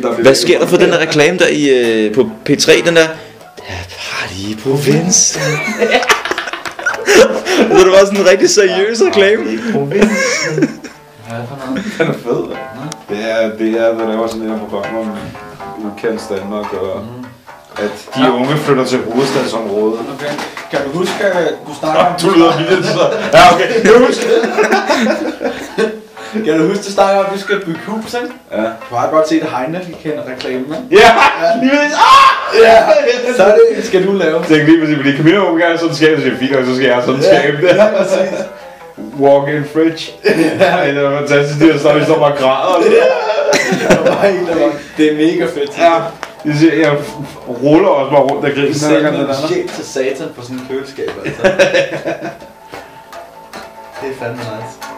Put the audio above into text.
Hvad sker der for den der reklame der i på P3, den der? Ja, party i provinsen. Det var sådan en rigtig seriøs reklame. I provinsen. Ja, for noget. Den er fed, det er, hvad der var sådan et program om udkants Danmark, og at de unge flytter til hovedstadsområdet. Okay. Kan du huske, at du snakker om... Du lyder vildt, så... Ja, okay, jeg husker. Kan du huske, du snakker om, at vi skal bygge hus, ikke? Ja. Du har godt set Heineken-reklamen, ikke? Ja, lige ved det. Ja, så er det, skal du lave. Tænk lige præcis, fordi Camilla må gerne sådan skab, så siger fint, og så skal jeg sådan skab det. Ja, præcis. Walk-in fridge. Ja, det var fantastisk, de der står bare græder. Det er mega fedt. Ja, jeg ruller også bare rundt af grisen. Du sælger en sjæl til satan på sådan en køleskab, altså. Det er fandme nice.